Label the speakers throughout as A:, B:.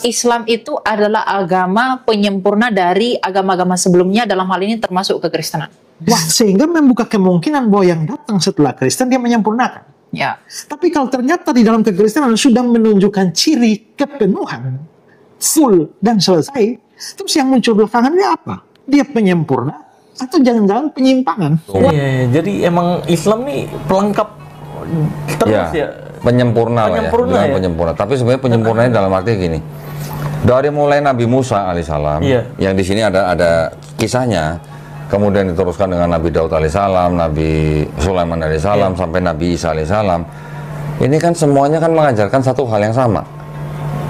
A: Islam itu adalah agama penyempurna dari agama-agama sebelumnya, dalam hal ini termasuk kekristenan.
B: Wah, sehingga membuka kemungkinan bahwa yang datang setelah Kristen dia menyempurnakan.
A: Ya.
B: Tapi kalau ternyata di dalam kekristenan sudah menunjukkan ciri kepenuhan, full dan selesai, terus yang muncul belakangan dia apa? Dia penyempurna atau jangan-jangan penyimpangan?
C: Iya, jadi emang Islam nih pelengkap terus ya.
D: Penyempurna lah ya, bilang penyempurna. Tapi sebenarnya penyempurnanya dalam arti gini. Dari mulai Nabi Musa alaihissalam, yang di sini ada kisahnya, kemudian diteruskan dengan Nabi Daud alaihissalam, Nabi Sulaiman alaihissalam, sampai Nabi Isa alaihissalam. Ini kan semuanya kan mengajarkan satu hal yang sama.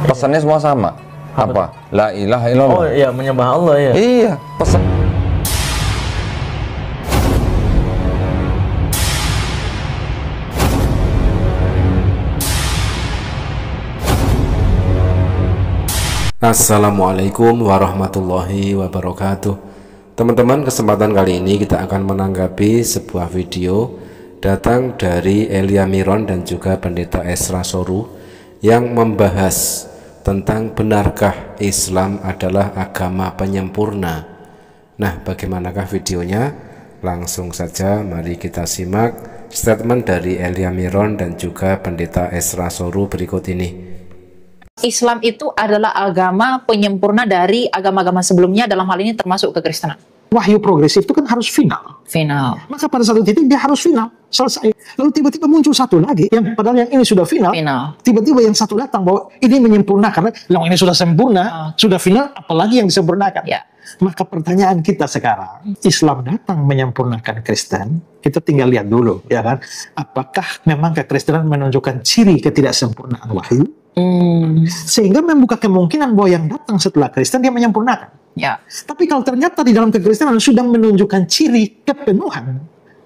D: Pesannya semua sama. Apa? La ilaha illallah.
C: Oh iya, menyembah Allah ya.
D: Iya, pesan.
E: Assalamualaikum warahmatullahi wabarakatuh. Teman-teman, kesempatan kali ini kita akan menanggapi sebuah video datang dari Elia Miron dan juga Pendeta Esra Soru yang membahas tentang benarkah Islam adalah agama penyempurna. Nah, bagaimanakah videonya? Langsung saja mari kita simak statement dari Elia Miron dan juga Pendeta Esra Soru berikut ini.
A: Islam itu adalah agama penyempurna dari agama-agama sebelumnya, dalam hal ini termasuk kekristenan.
B: Wahyu progresif itu kan harus final.
A: Final.
B: Maka pada satu titik dia harus final, selesai. Lalu tiba-tiba muncul satu lagi, yang padahal yang ini sudah final. Tiba-tiba yang satu datang bahwa ini menyempurnakan. Yang ini sudah sempurna, sudah final, apalagi yang disempurnakan.
A: Ya.
B: Maka pertanyaan kita sekarang, Islam datang menyempurnakan Kristen, kita tinggal lihat dulu, ya kan? Apakah memang kekristenan menunjukkan ciri ketidaksempurnaan wahyu? Sehingga membuka kemungkinan bahwa yang datang setelah Kristen dia menyempurnakan.
A: Ya.
B: Tapi kalau ternyata di dalam kekristenan sudah menunjukkan ciri kepenuhan,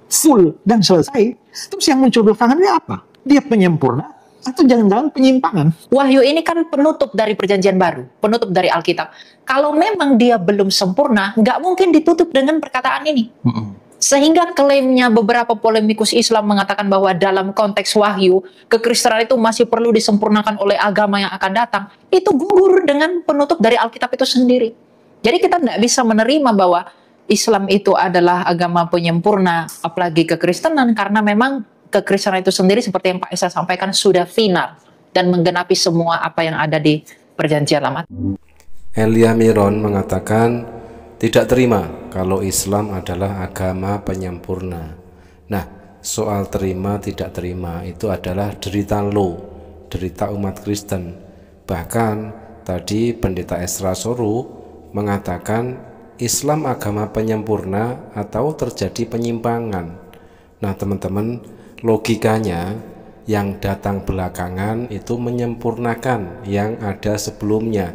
B: full dan selesai, terus yang muncul belakangan dia apa? Dia penyempurna atau jangan-jangan penyimpangan?
A: Wahyu ini kan penutup dari perjanjian baru, penutup dari Alkitab. Kalau memang dia belum sempurna, nggak mungkin ditutup dengan perkataan ini. Sehingga klaimnya beberapa polemikus Islam mengatakan bahwa dalam konteks wahyu, kekristenan itu masih perlu disempurnakan oleh agama yang akan datang, itu gugur dengan penutup dari Alkitab itu sendiri. Jadi kita tidak bisa menerima bahwa Islam itu adalah agama penyempurna, apalagi kekristenan, karena memang kekristenan itu sendiri seperti yang Pak Esa sampaikan sudah final dan menggenapi semua apa yang ada di perjanjian lama.
E: Elia Miron mengatakan tidak terima kalau Islam adalah agama penyempurna. Nah, soal terima tidak terima itu adalah derita lo, derita umat Kristen. Bahkan tadi Pendeta Esra Soru mengatakan Islam agama penyempurna atau terjadi penyimpangan. Nah, teman-teman, logikanya yang datang belakangan itu menyempurnakan yang ada sebelumnya.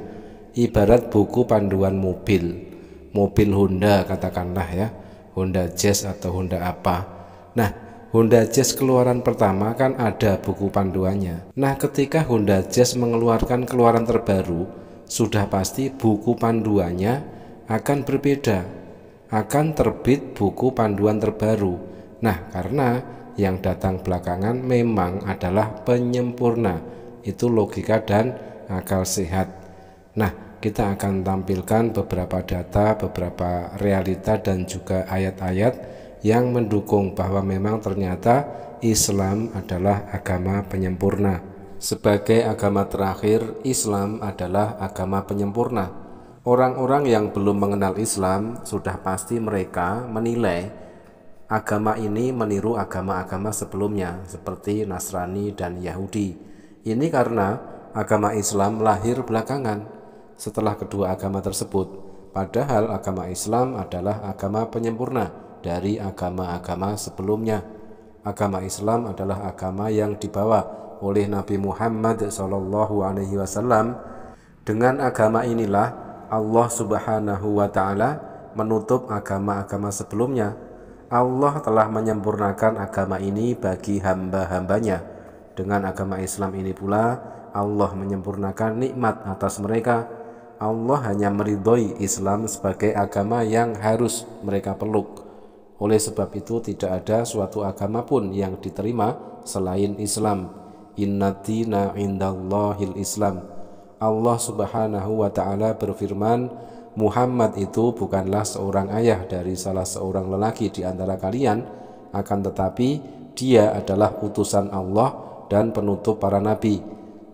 E: Ibarat buku panduan mobil Honda, katakanlah ya, Honda Jazz atau Honda apa. Nah, Honda Jazz keluaran pertama kan ada buku panduannya. Nah, ketika Honda Jazz mengeluarkan keluaran terbaru, sudah pasti buku panduannya akan berbeda, akan terbit buku panduan terbaru. Nah, karena yang datang belakangan memang adalah penyempurna. Itu logika dan akal sehat. Nah, kita akan tampilkan beberapa data, beberapa realita dan juga ayat-ayat yang mendukung bahwa memang ternyata Islam adalah agama penyempurna. Sebagai agama terakhir, Islam adalah agama penyempurna. Orang-orang yang belum mengenal Islam sudah pasti mereka menilai agama ini meniru agama-agama sebelumnya seperti Nasrani dan Yahudi. Ini karena agama Islam lahir belakangan setelah kedua agama tersebut, padahal agama Islam adalah agama penyempurna dari agama-agama sebelumnya. Agama Islam adalah agama yang dibawa oleh Nabi Muhammad SAW. Dengan agama inilah Allah Subhanahu wa Ta'ala menutup agama-agama sebelumnya. Allah telah menyempurnakan agama ini bagi hamba-hambanya. Dengan agama Islam ini pula Allah menyempurnakan nikmat atas mereka. Allah hanya meridhoi Islam sebagai agama yang harus mereka peluk. Oleh sebab itu tidak ada suatu agama pun yang diterima selain Islam. Inna dina indallahil Islam. Allah Subhanahu wa Ta'ala berfirman, Muhammad itu bukanlah seorang ayah dari salah seorang lelaki di antara kalian, akan tetapi dia adalah utusan Allah dan penutup para nabi.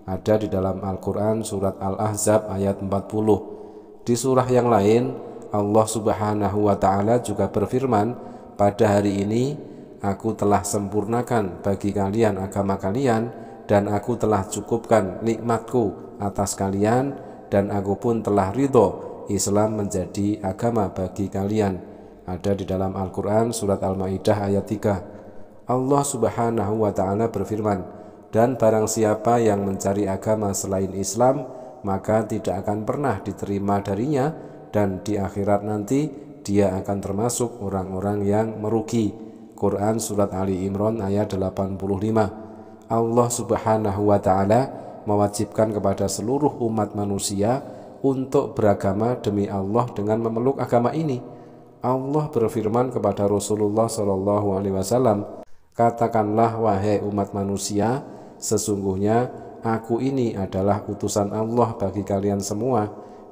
E: Ada di dalam Al-Quran surat Al-Ahzab ayat 40. Di surah yang lain Allah Subhanahu wa Ta'ala juga berfirman, pada hari ini aku telah sempurnakan bagi kalian agama kalian, dan aku telah cukupkan nikmatku atas kalian, dan aku pun telah ridho Islam menjadi agama bagi kalian. Ada di dalam Al-Quran surat Al-Ma'idah ayat 3. Allah Subhanahu wa Ta'ala berfirman, dan barang siapa yang mencari agama selain Islam, maka tidak akan pernah diterima darinya, dan di akhirat nanti dia akan termasuk orang-orang yang merugi. Quran surat Ali Imran ayat 85. Allah Subhanahu wa Ta'ala mewajibkan kepada seluruh umat manusia untuk beragama demi Allah dengan memeluk agama ini. Allah berfirman kepada Rasulullah SAW, katakanlah wahai umat manusia, sesungguhnya aku ini adalah utusan Allah bagi kalian semua.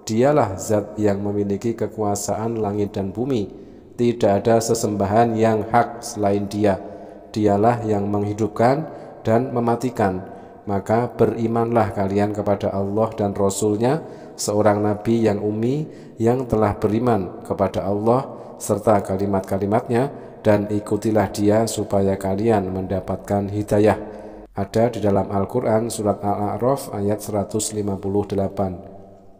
E: Dialah zat yang memiliki kekuasaan langit dan bumi. Tidak ada sesembahan yang hak selain Dia. Dialah yang menghidupkan dan mematikan. Maka berimanlah kalian kepada Allah dan Rasul-Nya, seorang nabi yang ummi yang telah beriman kepada Allah serta kalimat-kalimatnya, dan ikutilah dia supaya kalian mendapatkan hidayah. Ada di dalam Al-Quran surat Al-A'raf ayat 158.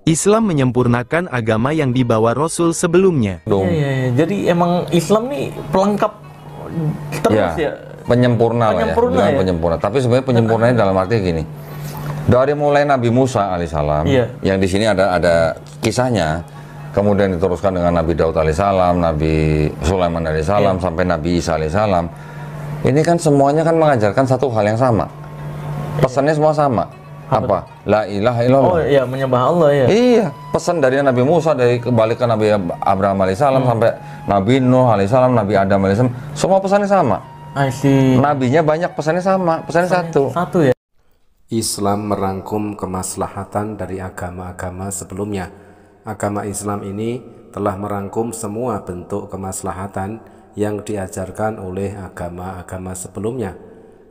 F: Islam menyempurnakan agama yang dibawa Rasul sebelumnya.
C: Iya. Jadi emang Islam nih pelengkap terus ya.
D: Penyempurna lah ya, penyempurna. Tapi sebenarnya penyempurnanya dalam arti gini. Dari mulai Nabi Musa alaihissalam, yang di sini ada kisahnya, kemudian diteruskan dengan Nabi Daud alaihissalam, Nabi Sulaiman alaihissalam, sampai Nabi Isa alaihissalam. Ini kan semuanya kan mengajarkan satu hal yang sama. Pesannya semua sama. Apa? La ilaha illallah.
C: Oh iya, menyembah Allah ya.
D: Iya, pesan dari Nabi Musa, dari kembali ke Nabi Abraham alaihissalam sampai Nabi Nuh alaihissalam, Nabi Adam alaihissalam, semua pesannya sama. Nabinya banyak, pesannya sama, pesannya satu
C: ya.
E: Islam merangkum kemaslahatan dari agama-agama sebelumnya. Agama Islam ini telah merangkum semua bentuk kemaslahatan yang diajarkan oleh agama-agama sebelumnya.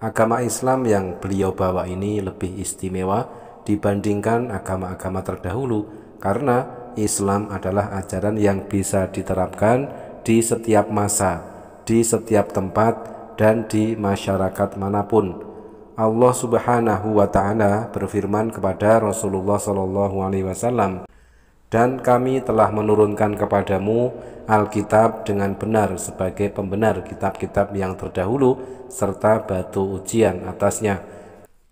E: Agama Islam yang beliau bawa ini lebih istimewa dibandingkan agama-agama terdahulu, karena Islam adalah ajaran yang bisa diterapkan di setiap masa, di setiap tempat, dan di masyarakat manapun. Allah Subhanahu wa Ta'ala berfirman kepada Rasulullah SAW, dan kami telah menurunkan kepadamu Alkitab dengan benar sebagai pembenar kitab-kitab yang terdahulu serta batu ujian atasnya.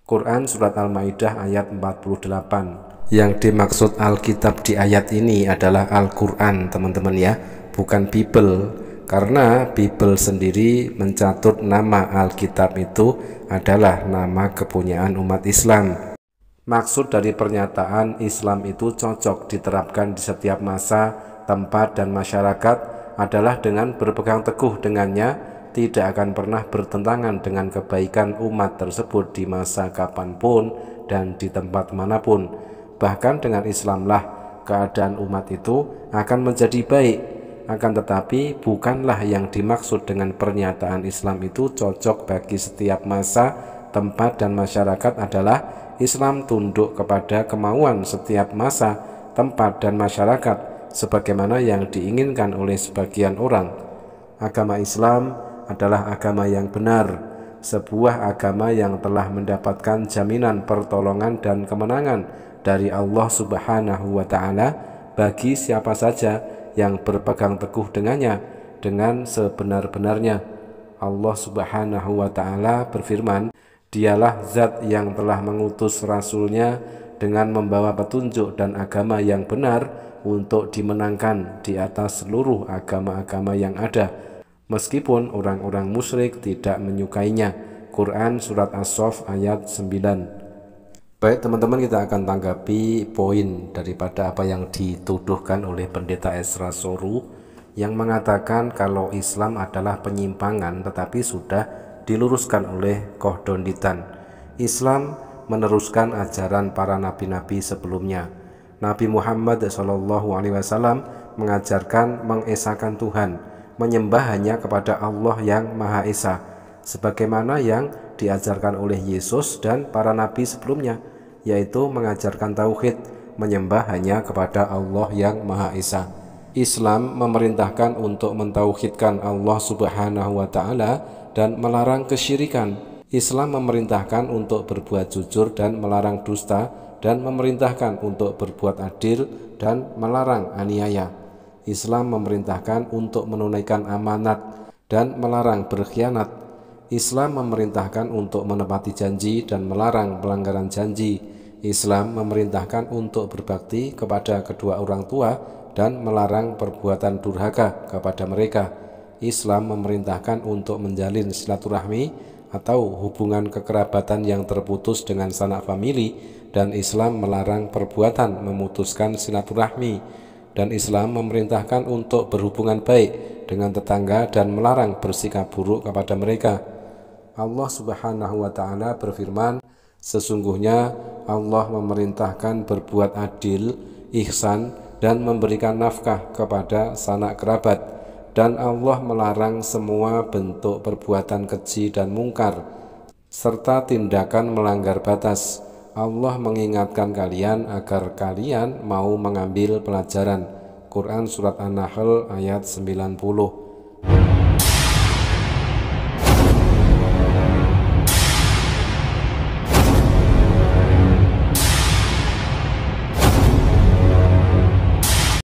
E: Quran surat Al-Maidah ayat 48. Yang dimaksud Alkitab di ayat ini adalah Al-Quran, teman-teman ya, bukan Bible. Karena Bible sendiri mencatut nama Alkitab itu adalah nama kepunyaan umat Islam. Maksud dari pernyataan Islam itu cocok diterapkan di setiap masa, tempat, dan masyarakat adalah dengan berpegang teguh dengannya, tidak akan pernah bertentangan dengan kebaikan umat tersebut di masa kapanpun dan di tempat manapun. Bahkan dengan Islamlah keadaan umat itu akan menjadi baik. Akan tetapi bukanlah yang dimaksud dengan pernyataan Islam itu cocok bagi setiap masa, tempat, dan masyarakat adalah Islam tunduk kepada kemauan setiap masa, tempat, dan masyarakat sebagaimana yang diinginkan oleh sebagian orang. Agama Islam adalah agama yang benar, sebuah agama yang telah mendapatkan jaminan pertolongan dan kemenangan dari Allah Subhanahu wa Ta'ala bagi siapa saja yang berpegang teguh dengannya dengan sebenar-benarnya. Allah Subhanahu wa Ta'ala berfirman, Dialah zat yang telah mengutus Rasul-Nya dengan membawa petunjuk dan agama yang benar untuk dimenangkan di atas seluruh agama-agama yang ada, meskipun orang-orang musyrik tidak menyukainya. Quran surat As-Saff ayat 9. Baik teman-teman, kita akan tanggapi poin daripada apa yang dituduhkan oleh Pendeta Ezra Soru yang mengatakan kalau Islam adalah penyimpangan tetapi sudah diluruskan oleh Koh Donditan. Islam meneruskan ajaran para nabi-nabi sebelumnya. Nabi Muhammad SAW mengajarkan mengesahkan Tuhan, menyembah hanya kepada Allah yang Maha Esa, sebagaimana yang diajarkan oleh Yesus dan para nabi sebelumnya, yaitu mengajarkan tauhid, menyembah hanya kepada Allah yang Maha Esa. Islam memerintahkan untuk mentauhidkan Allah Subhanahu wa Ta'ala dan melarang kesyirikan. Islam memerintahkan untuk berbuat jujur dan melarang dusta, dan memerintahkan untuk berbuat adil dan melarang aniaya. Islam memerintahkan untuk menunaikan amanat dan melarang berkhianat. Islam memerintahkan untuk menepati janji dan melarang pelanggaran janji. Islam memerintahkan untuk berbakti kepada kedua orang tua dan melarang perbuatan durhaka kepada mereka. Islam memerintahkan untuk menjalin silaturahmi atau hubungan kekerabatan yang terputus dengan sanak famili, dan Islam melarang perbuatan memutuskan silaturahmi, dan Islam memerintahkan untuk berhubungan baik dengan tetangga dan melarang bersikap buruk kepada mereka. Allah Subhanahu wa Ta'ala berfirman, sesungguhnya Allah memerintahkan berbuat adil, ihsan, dan memberikan nafkah kepada sanak kerabat, dan Allah melarang semua bentuk perbuatan keji dan mungkar serta tindakan melanggar batas. Allah mengingatkan kalian agar kalian mau mengambil pelajaran. Quran Surat An-Nahl ayat 90.